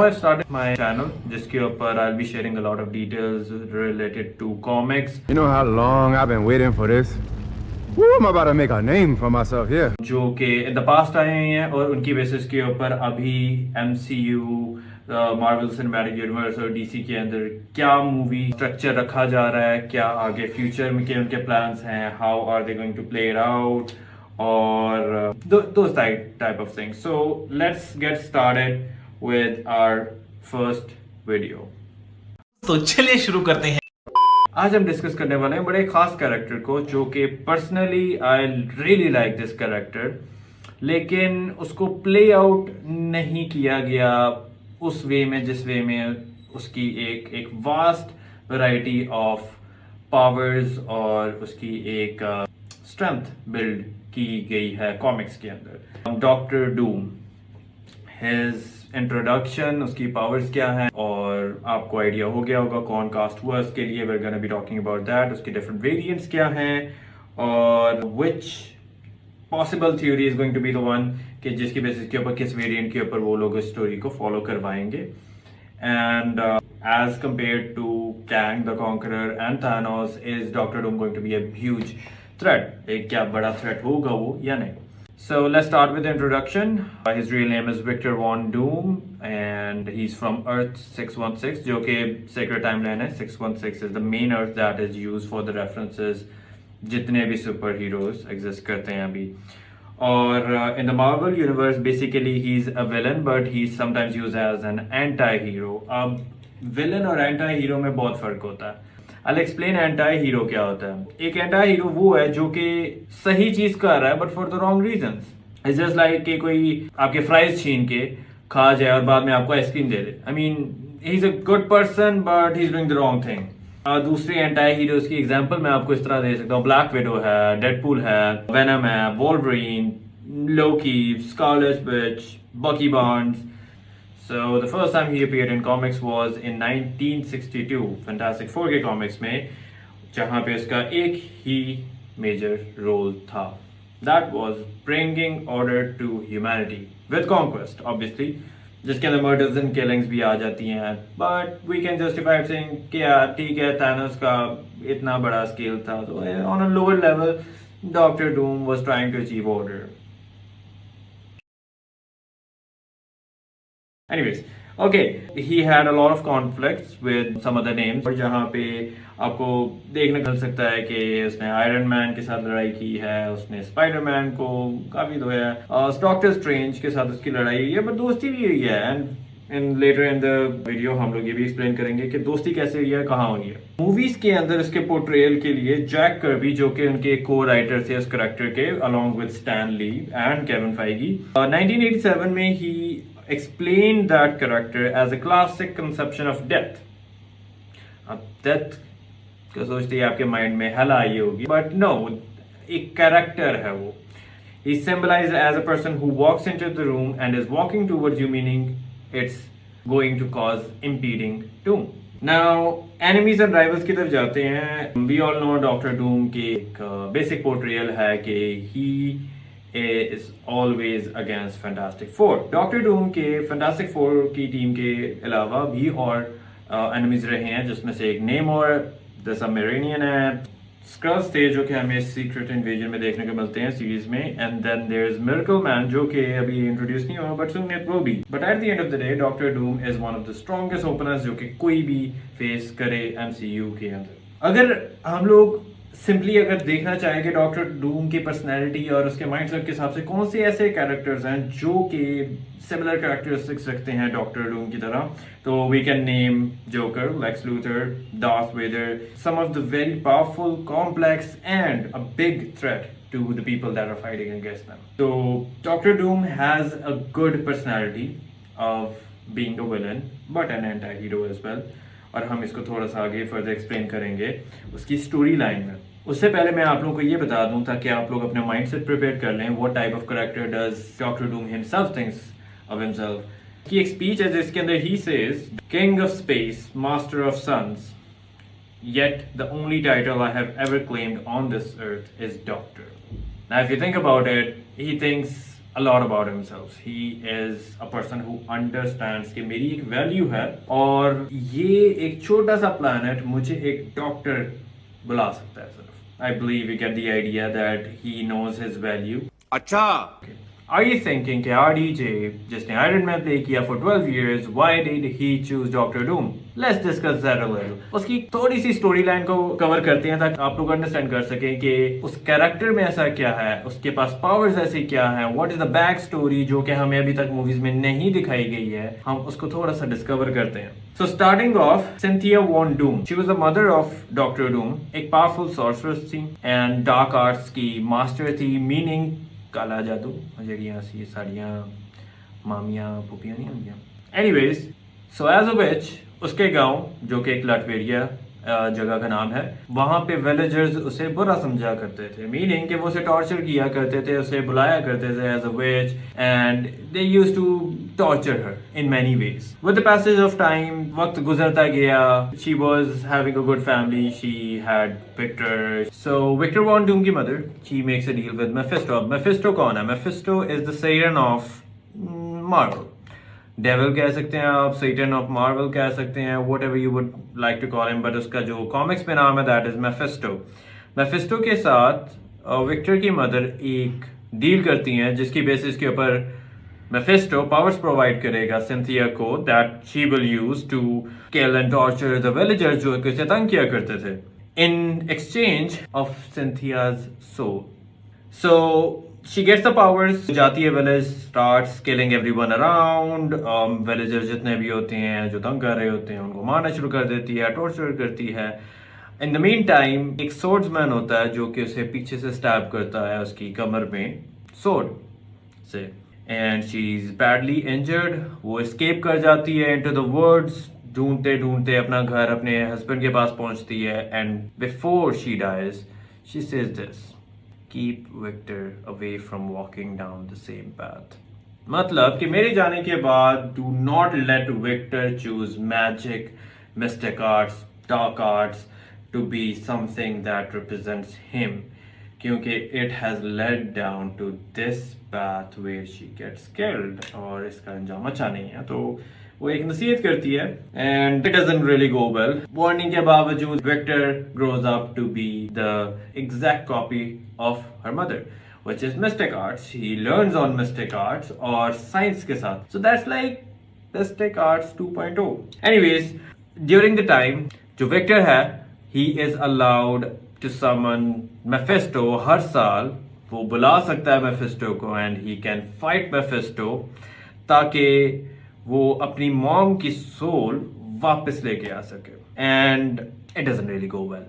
I started my channel जिसके ऊपर I'll be sharing a lot of details related to comics. You know how long I've been waiting for this? Woo, I'm about to make a name for myself here. जो कि in the past आए हुए हैं और उनकी basis के ऊपर अभी MCU, मार्वल सिनेमैटिक यूनिवर्स और DC के अंदर क्या मूवी स्ट्रक्चर रखा जा रहा है, क्या आगे फ्यूचर में के उनके प्लान्स हैं, how are they going to play it out और those type of things. So let's get started with our first video. तो चलिए शुरू करते हैं। आज हम डिस्कस करने वाले हैं बड़े खास कैरेक्टर को जो कि personally I really like this character, लेकिन उसको प्ले आउट नहीं किया गया उस वे में जिस वे में उसकी एक वास्ट वैरायटी ऑफ पावर्स और उसकी एक स्ट्रेंथ बिल्ड की गई है कॉमिक्स के अंदर। डॉक्टर डूम, हिज इंट्रोडक्शन, उसकी पावर्स क्या हैं और आपको आइडिया हो गया होगा कौन कास्ट हुआ उसके लिए। we're gonna be talking about that, उसके डिफरेंट वेरिएंट्स क्या हैं और which possible theory is going to be the one कि जिसकी बेसिस के ऊपर किस वेरिएंट के ऊपर वो लोग इस स्टोरी को फॉलो करवाएंगे। And as compared to Kang the Conqueror and Thanos, is Doctor Doom going to be a huge threat? एक क्या बड़ा थ्रेट होगा वो या नहीं? So let's start with the introduction. His real name is Victor Von Doom and he's from Earth 616 जो कि sacred timeline है। 616 is the main Earth that is used for the references जितने भी सुपर हीरोज एग्जिस्ट करते हैं अभी। और in the Marvel universe basically he's a villain but he's sometimes used as an anti-hero। अब villain और anti-hero में बहुत फर्क होता है। I'll explain anti-hero क्या होता है। एक anti-hero वो है जो कि सही चीज कर रहा है but for the wrong reasons। It's just like कि कोई आपके फ्राइज छीन के खा जाए और बाद में आपको ice cream they they. I mean he's a good person but he's doing the wrong thing। दूसरे एंटाई हीरोज की एग्जांपल मैं आपको इस तरह दे सकता हूँ। ब्लैक विडो है, डेडपूल है, वेनम है, वोल्वरीन, लोकी, स्कारलेट विच, बकी Barnes. So the first time he appeared in comics was in 1962 Fantastic Four के कॉमिक्स में, जहाँ पे उसका एक ही मेजर रोल था। That was bringing order to humanity with conquest, obviously, जिसके अंदर मर्डर्स एंड किलिंग्स भी आ जाती हैं। But we can justify saying कि यार ठीक है, थानोस का इतना बड़ा स्केल था, तो on a lower level Doctor Doom was trying to achieve order. Anyways, okay, he had a lot of conflicts with some other names, और जहाँ पे आपको देखने को मिल सकता है कि उसने आयरन मैन के साथ लड़ाई की है, उसने स्पाइडरमैन को काफी धोया, डॉक्टर स्ट्रेंज के साथ उसकी लड़ाई हुई है, बट दोस्ती भी हुई है। And in later in the video हम लोग ये भी एक्सप्लेन करेंगे कि दोस्ती कैसे हुई है, कहाँ हुई है। मूवीज के अंदर उसके पोर्ट्रेयल के लिए जैक कर्बी जो कि उनके को राइटर थे उस करेक्टर के, along with Stan Lee and Kevin Feige, 1987 में ही explained that character as a classic conception of death। अब death का सोचते ही आपके माइंड में हल आई होगी, but no, एक कैरेक्टर है वो। He symbolized as a person who walks into the room and is walking towards you, meaning it's going to cause impeding doom। Now enemies and rivals की तरफ जाते हैं। We all know Doctor Doom की एक basic portrayal है कि he is always against Fantastic Four। Doctor Doom के Fantastic Four की टीम के अलावा भी और एनिमीज रहे हैं, जिसमें से एक नेमोर द सबमरीनियन है, स्क्रल्स थे जो कि हमें सीक्रेट इन्वेजन में देखने को मिलते हैं सीरीज में, and then there is Miracle Man जो कि अभी इंट्रोड्यूस नहीं हुआ but soon it will be. But at the end of the day Doctor Doom is one of the strongest openers जो कि कोई भी फेस करे MCU के अंदर। अगर हम लोग सिंपली अगर देखना चाहे कि डॉक्टर डूम की पर्सनैलिटी और उसके माइंडसेट के हिसाब से कौन से ऐसे कैरेक्टर्स हैं जो कि सिमिलर कैरेक्टरिस्टिक्स रखते हैं डॉक्टर डूम की तरह, तो we can name Joker, Lex Luthor, Darth Vader, some of the very powerful, complex and a big threat to the people that are fighting against them। So Doctor Doom has a good personality of being a villain but an anti-hero as well, और हम इसको थोड़ा सा आगे further explain करेंगे उसकी story line में। उससे पहले मैं आप लोगों को ये बता दूं ताकि आप लोग अपने माइंडसेट प्रिपेयर कर लें what type of character does Doctor Doom himself thinks of himself. की एक स्पीच है जिसके अंदर ही says, king of space, master of suns, yet the only title I have ever claimed on this earth is doctor। Now if you think about it, he thinks a lot about himself. He is a person who understands कि मेरी एक value है और ये एक छोटा सा planet मुझे एक डॉक्टर बुला सकता है सिर्फ. I believe you get the idea that he knows his value. अच्छा. Are you thinking कि RDJ जिसने आयरन मैन प्ले किया for 12 years, why did he choose Doctor Doom? Let's discuss that a little. उसकी थोड़ी सी story line को cover करते हैं ताकि आप लोग अंडरस्टैंड कर सकें कि उस कैरेक्टर में ऐसा क्या है, उसके पास पावर्स ऐसी क्या है, what is the back story जो कि हमें अभी तक मूवीज में नहीं दिखाई गई है. हम उसको थोड़ा सा डिस्कवर करते हैं. So starting off, Cynthia Von Doom. She was the mother of Doctor Doom. एक पावरफुल सॉर्सरस थी एंड डार्क आर्ट्स की मास्टर थी, मीनिंग काला जादू ਜਿਹੜੀਆਂ ਸੀ ਸਾਡੀਆਂ मामियाँ पुपियाँ नहीं होंगी. एनीवेज, सो एज अ विच उसके गांव जो कि एक लाटवेरिया जगह का नाम है, वहाँ पे विलेजर्स उसे बुरा समझा करते थे, मीनिंग कि वो उसे टॉर्चर किया करते थे, उसे बुलाया करते थे as a witch and they used to torture her in many ways. With the passage of time वक्त गुजरता गया. She was having a good family. She had Victor. So Victor Von Doom की mother, she makes a deal with Mephisto. Mephisto कौन है? Mephisto is the Satan of Marvel. Devil कह सकते हैं आप, सेटन ऑफ मार्वल कह सकते हैं, whatever you would like to call him, but उसका जो कॉमिक्स में नाम है दैट इज मेफिस्टो. मेफिस्टो के साथ विक्टर की मदर एक डील करती हैं जिसकी बेसिस के ऊपर मेफिस्टो पावर्स प्रोवाइड करेगा सिंथिया को that she will use to kill and torture the villagers जो कि उसे तंग किया करते थे in exchange of Cynthia's soul. So she gets the powers, जाती है village, starts killing everyone around. Villagers जितने भी होते हैं जो तंग कर रहे होते हैं उनको मारना शुरू कर देती है, टॉर्चर करती है. In the meantime एक swordsman होता है जो कि उसे पीछे से स्टैब करता है उसकी कमर में sword से, and she's badly injured. वो escape कर जाती है into the woods, ढूंढते ढूंढते अपना घर अपने husband के पास पहुंचती है, and before she dies she says this: Keep Victor away from walking down the same path. मतलब कि मेरे जाने के बाद do not let Victor choose magic, mystic arts, dark arts to be something that represents him, क्योंकि it has led down to this path where she gets killed और इसका अंजाम अच्छा नहीं है. तो वो एक नसीहत करती है and it doesn't really go well. Warning के बावजूद Victor grows up to be the exact copy of her mother, which is mystic arts. He learns on mystic arts और science के साथ. So that's like mystic arts 2.0. Anyways, during the time जो Victor है, he is allowed to summon Mephisto. हर साल वो बुला सकता है Mephisto को and he can fight Mephisto ताकि वो अपनी मॉम की सोल वापस लेके आ सके. And it doesn't really go well.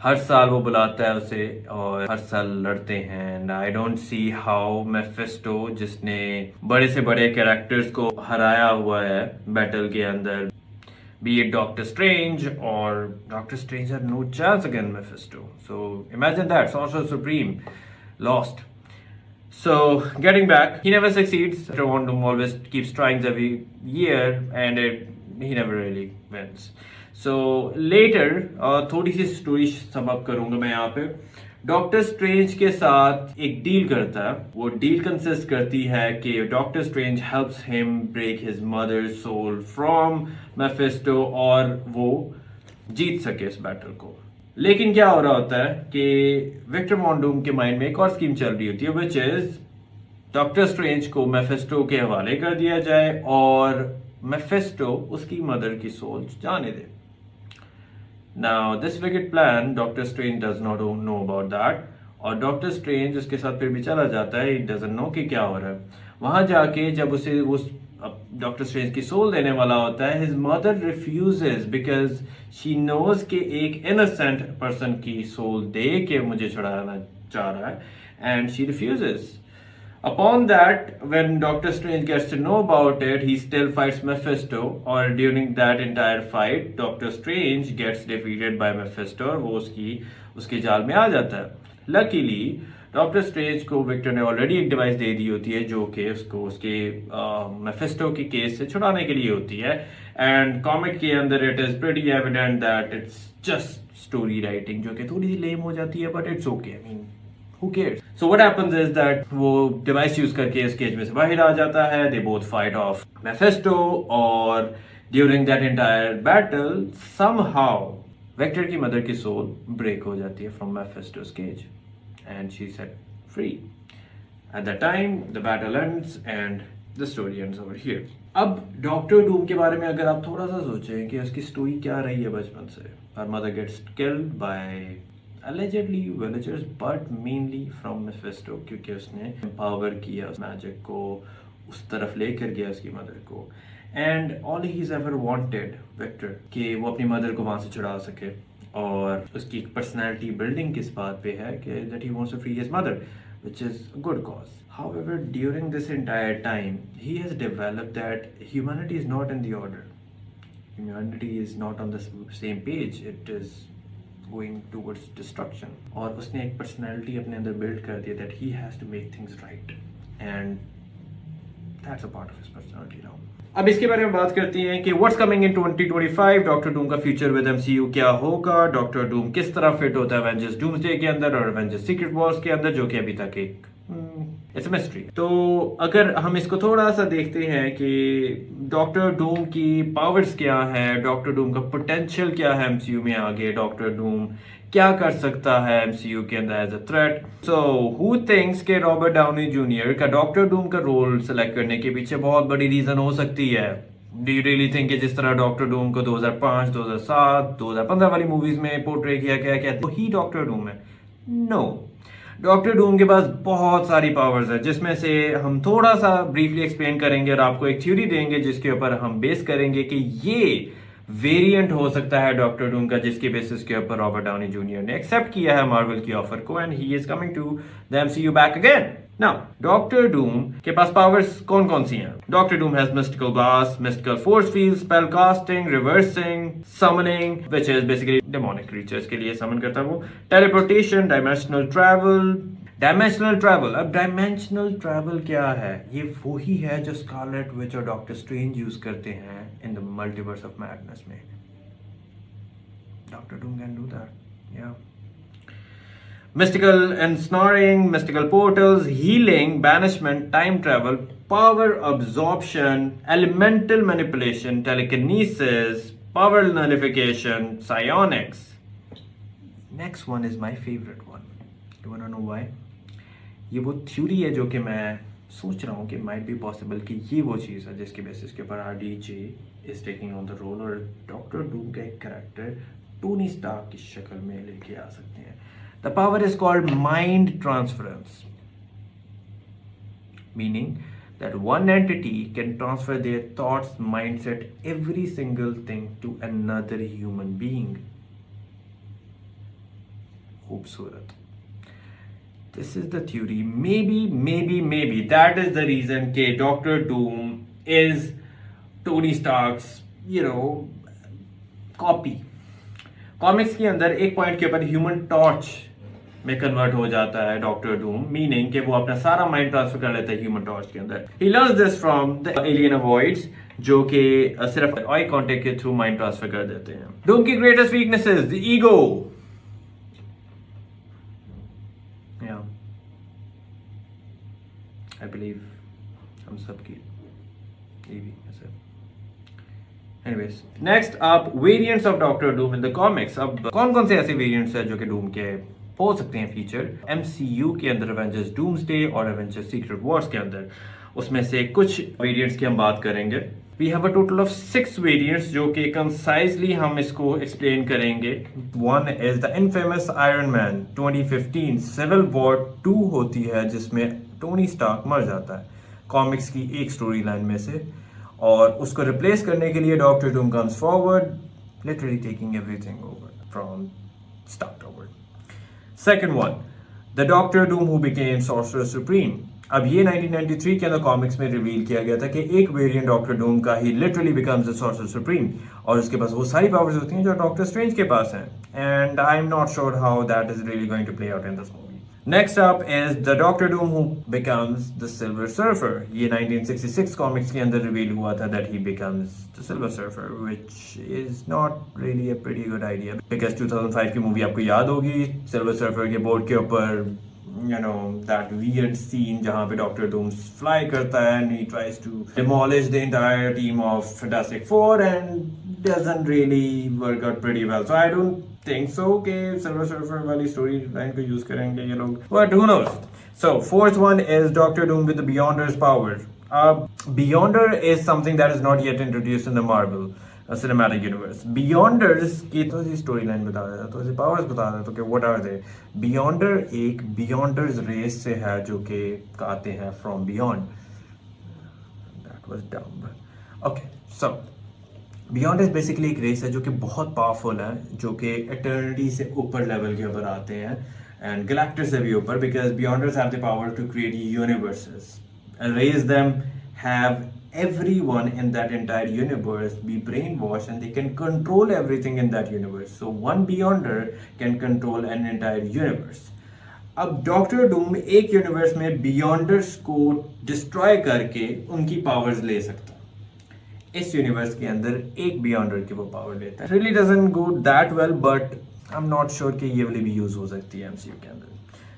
हर साल वो बुलाता है उसे और हर साल लड़ते हैं. And I don't see how Mephisto जिसने बड़े से बड़े कैरेक्टर्स को हराया हुआ है बैटल के अंदर, be it Doctor Strange or Doctor Strange had no chance against Mephisto. So imagine that, Sorcerer Supreme lost. So getting back, he never succeeds. Doctor Von Doom always keeps trying every year and he never really wins. So later थोड़ी सी story sum up करूंगा मैं यहाँ पे. Doctor strange के साथ एक deal करता है. वो डील कंसिस्ट करती है कि Doctor Strange helps him break his mother's soul from Mephisto और वो जीत सके इस बैटल को. लेकिन क्या हो रहा होता है कि विक्टर वॉन डूम के माइंड में एक और स्कीम चल रही होती है विच इज डॉक्टर स्ट्रेंज को मेफिस्टो के हवाले कर दिया जाए और मेफिस्टो उसकी मदर की सोल जाने दे. Now this wicked plan Doctor Strange does not know about that और डॉक्टर स्ट्रेंज उसके साथ फिर भी चला जाता है. ही डजंट नो कि क्या हो रहा है. वहां जाके जब उसे उस डॉक्टर स्ट्रेंज की सोल देने वाला होता है, his mother refuses because she knows कि एक इनोसेंट पर्सन की सोल दे के मुझे छुड़ाना चाह रहा है and she refuses. Upon that, when Doctor Strange gets to know about it, he still fights Mephisto. Or during that entire fight, Doctor Strange gets defeated by Mephisto और वो उसके जाल में आ जाता है. Luckily, डॉक्टर स्ट्रेंज को Victor ने already एक डिवाइस दे दी होती है जो कि उसको उसके मेफिस्टो की केस से छुड़ाने के लिए होती है. एंड कॉमिक के अंदर it is pretty evident that it's just story writing जो कि थोड़ी सी लेम हो जाती है, but it's okay. I mean who cares. So what happens is that वो डिवाइस यूज करके इस केज में से बाहर आ जाता है. They both fight off Mephisto और during that entire battle somehow Victor की मदर की सोल ब्रेक हो जाती है from Mephisto's cage and she said free. At that time, the battle ends and the story ends over here. अब doctor Doom के बारे में अगर आप थोड़ा सा सोचें कि उसकी स्टोरी क्या रही है बचपन से. Her mother gets killed by allegedly villagers, but mainly from Mephisto क्योंकि उसने empower किया उस मैजिक को, उस तरफ लेकर गया उसकी मदर को. And all he's ever wanted, Victor, कि वो अपनी मदर को वहाँ से छुड़ा सके. और उसकी पर्सनैलिटी बिल्डिंग किस बात पे है कि that he wants to free his mother, which is a good cause. However, during this entire time, he has developed that humanity is not in the order. Humanity is not on the same page. It is going towards destruction. और उसने एक personality अपने अंदर build कर दिया that he has to make things right. And that's a part of his personality now. अब इसके बारे में बात करते हैं कि what's coming in 2025. Doctor Doom का फ्यूचर विद एमसीयू क्या होगा, डॉक्टर डूम किस तरह फिट होता है एवेंजर्स डूम्सडे के अंदर और एवेंजर्स सीक्रेट वॉर्स के अंदर, जो कि अभी तक एक इट्स अ मिस्ट्री. तो अगर हम इसको थोड़ा सा देखते हैं कि डॉक्टर डूम की पावर्स क्या है, डॉक्टर डूम का पोटेंशियल क्या है एमसीयू में आगे, डॉक्टर डूम क्या कर सकता है एमसीयू के अंदर as a threat. So who thinks के रॉबर्ट डाउनी जूनियर का डॉक्टर डूम का रोल सेलेक्ट करने के पीछे बहुत बड़ी रीजन हो सकती है. डू यू रियली थिंक कि जिस तरह डॉक्टर डूम को 2005, 2007, 2015 वाली मूवीज में पोर्ट्रे किया गया क्या तो ही डॉक्टर डूम है? नो. डॉक्टर डूम के पास बहुत सारी पावर्स है जिसमें से हम थोड़ा सा ब्रीफली एक्सप्लेन करेंगे और आपको एक थ्योरी देंगे जिसके ऊपर हम बेस करेंगे कि ये वेरिएंट हो सकता है डॉक्टर डूम का, जिसके बेसिस के ऊपर रॉबर्ट डाउनी जूनियर ने एक्सेप्ट किया है मार्वल की ऑफर को and he is coming to the MCU back again. Now Doctor Doom के पास पावर्स कौन कौन सी हैं? Doctor Doom has mystical blast, mystical force field, spell casting, reversing, summoning which is basically demonic creatures के लिए summon करता है वो, teleportation, dimensional travel. Dimensional travel, अब डायमेंशनल ट्रैवल क्या है? ये वो ही है जो स्कारलेट विच और डॉक्टर स्ट्रेंज यूज करते हैं in the multiverse of madness में. Doctor Doom can do that. या mystical ensnaring, mystical portals, healing, banishment, time travel, power absorption, elemental manipulation, telekinesis, power nullification, psionics. Next one is my favorite one. You wanna know why? ये वो theory है जो कि मैं सोच रहा हूँ कि might be possible कि ये वो चीज़ है जिसके बेसिस के ऊपर RDJ is taking on the role और डॉक्टर डूम का एक कैरेक्टर टोनी स्टार्क की शक्ल में लेके आ सकते हैं. The power is called mind transference, meaning that one entity can transfer their thoughts, mindset, every single thing to another human being. Khoobsurat. This is the theory. Maybe that is the reason कि Doctor Doom is Tony Stark's, copy. Comics के अंदर एक point के ऊपर human torch में convert हो जाता है डॉक्टर डूम, मीनिंग कि वो अपना सारा माइंड ट्रांसफर कर लेता है ह्यूमन टॉर्च के अंदर. He learns this from the alien Ovoids, जो कि सिर्फ आई कांटेक्ट के थ्रू माइंड ट्रांसफर कर देते हैं. डूम की greatest weaknesses, the ego. I believe हम सबकी ये वीकनेस है. Anyways, next up, variants of Doctor Doom in the comics. अब कौन कौन से ऐसे variants हैं जो कि डूम के हो सकते हैं फीचर MCU के अंदर, एवेंजर्स डूम्सडे और एवेंजर्स सीक्रेट वॉर्स के अंदर? उसमें से कुछ वेरिएंट्स की हम बात करेंगे. We have a total of 6 variants जो कि कंसाइजली हम इसको एक्सप्लेन करेंगे. One is the infamous Iron Man 2015 civil war 2 होती है जिसमें टोनी स्टार्क मर जाता है कॉमिक्स की एक स्टोरी लाइन में से, और उसको रिप्लेस करने के लिए doctor Doom comes forward, literally taking everything over from start over. Second one, the doctor Doom who became sorcerer supreme. अब ये 1993 के अंदर कॉमिक्स में रिवील किया गया था कि एक वेरिएंट डॉक्टर डूम का ही literally becomes the sorcerer supreme, और उसके पास वो सारी पावर्स होती हैं जो डॉक्टर स्ट्रेंज के पास हैं. And I am not sure how that is really going to play out in this movie. Next up is the Doctor Doom who becomes the Silver Surfer. ये 1966 comics के अंदर reveal हुआ था that he becomes the Silver Surfer, which is not really a pretty good idea because 2005 की movie आपको याद होगी, Silver Surfer के बोर्ड के ऊपर that weird scene जहाँ पे Doctor Doom fly करता है and he tries to demolish the entire team of Fantastic Four and doesn't really work out pretty well. So I don't think so कि Silver Surfer वाली story line को use करेंगे ये लोग, but who knows. So fourth one is Doctor Doom with the Beyonder's power. Beyonder is something that is not yet introduced in the Marvel cinematic universe. Beyonders की तो सी story line बता देता, तो सी powers बता देता, तो कि व्हाट आर दे. Beyonder एक Beyonders रेस से है जो कि आते हैं from beyond. That was dumb. Okay, so Beyonders basically एक रेस है जो कि बहुत पावरफुल है, जो कि एटर्निटी से ऊपर लेवल के ऊपर आते हैं एंड गैलेक्टस से भी ऊपर, because Beyonders have the power to create universes and raise them, have everyone in that entire universe be brainwashed and they can control everything in that universe. So one Beyonder can control an entire universe. अब doctor Doom एक universe में Beyonders को destroy करके उनकी powers ले सकता है. इस यूनिवर्स के अंदर एक बियॉन्डर की वो पावर लेता है. Really doesn't go that well, but I am not sure कि ये वाली भी यूज हो सकती है एमसीयू के अंदर.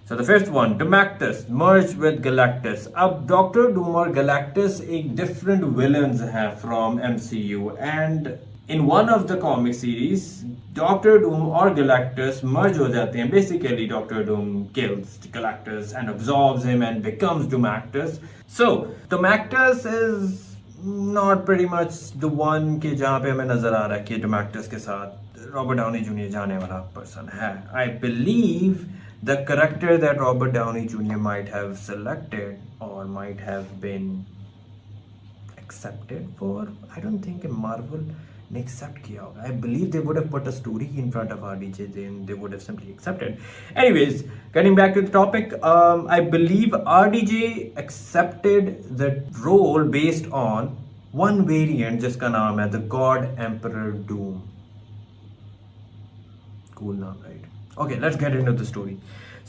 So the fifth one, Demactus merged with Galactus. अब Doctor Doom और Galactus एक different villains हैं from MCU, and in one of the comic series, Doctor Doom और Galactus merge हो जाते हैं. Basically, Doctor Doom kills Galactus and absorbs him and becomes Demactus. So Demactus is not pretty much the one के जहाँ पे हमें नजर आ रहा है कि Demactus के साथ Robert Downey Jr. जाने वाला person है. I believe the character that Robert Downey Jr. might have selected or might have been accepted for, I don't think Marvel ने accept किया होगा. I believe they would have put a story in front of RDJ, then they would have simply accepted. Anyways, getting back to the topic, I believe RDJ accepted the role based on one variant जिसका नाम है The God Emperor Doom. Cool name, right? Okay, let's get into the story.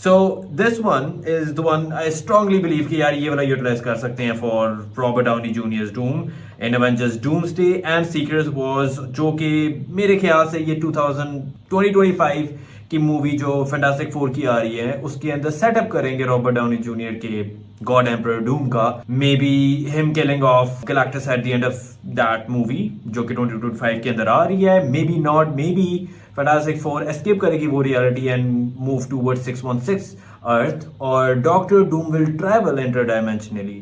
So this one is the one I strongly believe कि यार ये वाला utilise कर सकते हैं for Robert Downey Jr.'s Doom in Avengers Doomsday and Secret Wars, जो कि मेरे ख्याल से ये 2025 की मूवी जो Fantastic Four की आ रही है उसके अंदर सेटअप करेंगे Robert Downey Jr. के God Emperor Doom का. Maybe him killing off Galactus at the end of that movie जो कि 2025 के अंदर आ रही है. Maybe not, maybe Fantastic Four escape करेगी वो reality and move towards 616 Earth, or Doctor Doom will travel interdimensionally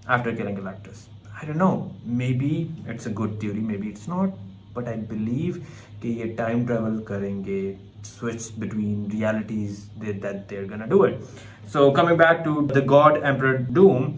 after killing Galactus. I don't know. Maybe it's a good theory, maybe it's not, but I believe कि ये time travel करेंगे, switch between realities that they're gonna do it. So coming back to the God Emperor Doom,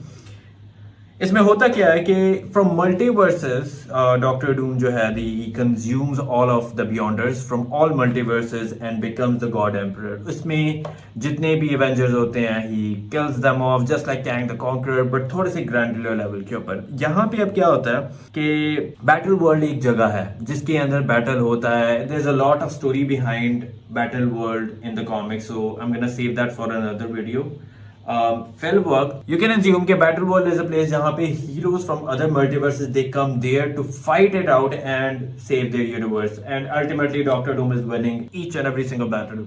इसमें होता क्या है कि from multiverses, Doctor Doom जो है he consumes all of the Beyonders from all multiverses and becomes the God Emperor. उसमें जितने भी Avengers होते हैं he kills them off just like Kang the Conqueror, but थोड़े से granular level के ऊपर. यहाँ पे अब क्या होता है कि Battle World एक जगह है जिसके अंदर battle होता है. There's a lot of story behind Battle World in the comics, so I'm gonna save that for another video. Film work, you can assume कि Battle World is a place जहाँ पे heroes from other multiverses they come there to fight it out and save their universe, and ultimately Doctor Doom is winning each and every single battle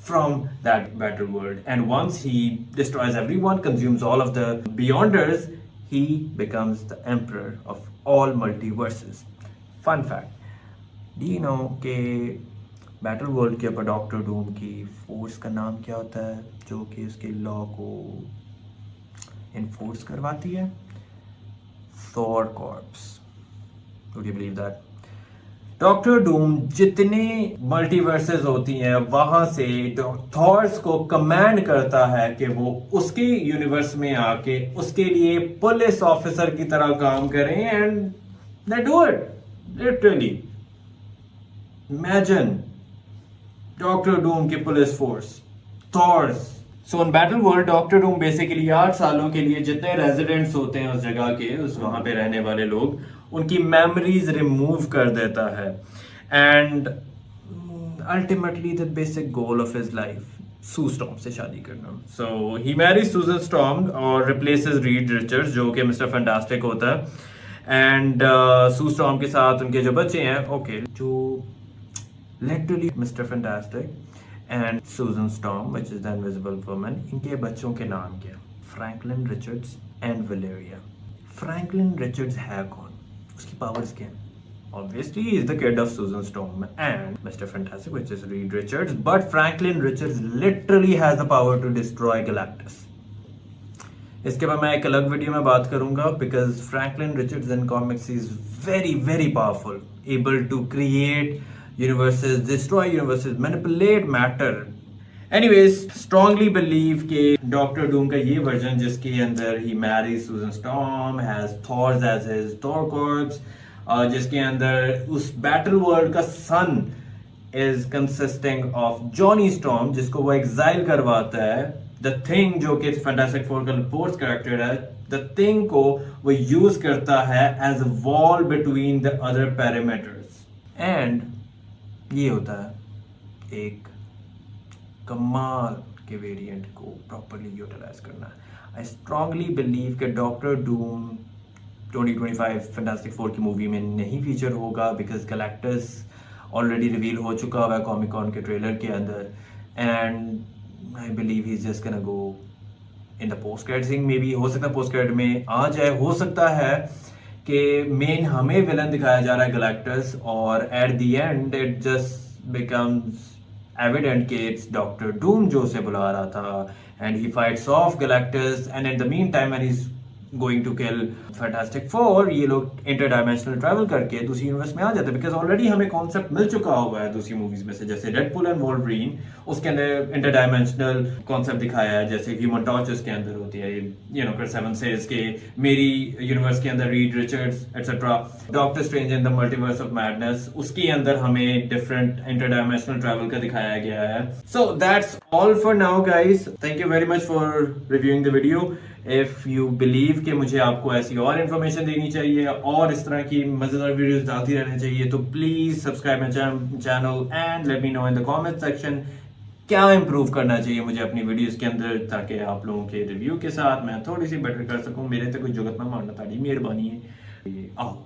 from that Battle World, and once he destroys everyone, consumes all of the Beyonders, he becomes the emperor of all multiverses. Fun fact, do you know कि battle world के ऊपर doctor Doom की force का नाम क्या होता है जो कि उसके लॉ को इन्फोर्स करवाती है? Thor corps. Would you believe that? Doctor Doom जितने मल्टीवर्सेस होती हैं वहां से थॉर्स को कमांड करता है कि वो उसके यूनिवर्स में आके उसके लिए पुलिस ऑफिसर की तरह काम करें, and they do it literally. Imagine Doctor Doom की police force, Thors. So in Battle World, Doctor Doom basically 8 सालों के लिए जितने रेजिडेंट्स होते हैं उस जगह के, उस वहाँ पे रहने वाले लोग, उनकी मेमोरीज रिमूव कर देता है. And ultimately the basic goal of his life, Sue Storm से शादी करना. So he marries Susan Storm और रिप्लेसेस रीड रिचर्ड्स जो कि मिस्टर फैंटास्टिक होता है. एंड सू स्टॉर्म के साथ उनके जो बच्चे हैं, ओके, जो literally Mr. Fantastic and Susan Storm which is the invisible woman, इनके बच्चों के नाम क्या? Franklin Richards and Valeria. Franklin Richards है कौन? उसकी पावर्स क्या हैं? Obviously, he is the kid of Susan Storm and Mr. Fantastic, which is Reed Richards. But Franklin Richards literally has the power to destroy Galactus. इसके बाद मैं एक अलग वीडियो में बात करूंगा because Franklin Richards in comics is very, very powerful, able to create universes, destroy universes, manipulate matter. Anyways, strongly believe कि Doctor Doom का ये वर्जन जिसके अंदर he marries Susan Storm, has Thor as his Thor corpse, जिसके अंदर उस battle world का sun is consisting of Johnny Storm, जिसको वो एग्जाइल करवाता है। द थिंग जो कि फैंटास्टिक फोर का फोर्थ कैरेक्टर है, द थिंग को वो यूज करता है as a wall between the other parameters. And ये होता है एक कमाल के वेरिएंट को प्रॉपरली यूटिलाइज करना। आई स्ट्रांगली बिलीव कि डॉक्टर डूम 2025 फैंटास्टिक फोर की मूवी में नहीं फीचर होगा बिकॉज गैलेक्टस ऑलरेडी रिवील हो चुका हुआ है कॉमिक कॉन के ट्रेलर के अंदर। And I believe he is just gonna go in the post credit scene. Maybe हो सकता है पोस्ट क्रेडिट में आ जाए, हो सकता है कि मेन हमें विलन दिखाया जा रहा है गैलेक्टस और at the end it just becomes evident कि इट्स डॉक्टर डूम जो उसे बुला रहा था and he fights off Galactus and in the mean time when he is going to kill Fantastic Four, ये लोग इंटरडायमेंशनल ट्रैवल करके दूसरी यूनिवर्स में आ जाते हैं बिकॉज ऑलरेडी हमें कॉन्सेप्ट मिल चुका हुआ है दूसरी मूवीज में से, जैसे डेडपूल एंड वोल्वरीन उसके अंदर इंटरडायमेंशनल कॉन्सेप्ट दिखाया है, जैसे ह्यूमन टॉर्च उसके अंदर होती है, you know Chris Evans says के मेरी यूनिवर्स के अंदर Reed Richards etcetera. Doctor Strange in the multiverse of Madness उसके अंदर हमें डिफरेंट इंटरडायमेंशनल ट्रैवल का दिखाया गया है। So that's all for now guys, thank you very much for reviewing the video. If you believe कि मुझे आपको ऐसी और इन्फॉर्मेशन देनी चाहिए और इस तरह की मजेदार वीडियोस डालती रहनी चाहिए तो please subscribe my channel and let me know in the comment section क्या इंप्रूव करना चाहिए मुझे अपनी वीडियोस के अंदर, ताकि आप लोगों के रिव्यू के साथ मैं थोड़ी सी बेटर कर सकूं। मेरे तो कोई जुगत ना मारना ताड़ी, मेहरबानी है। आओ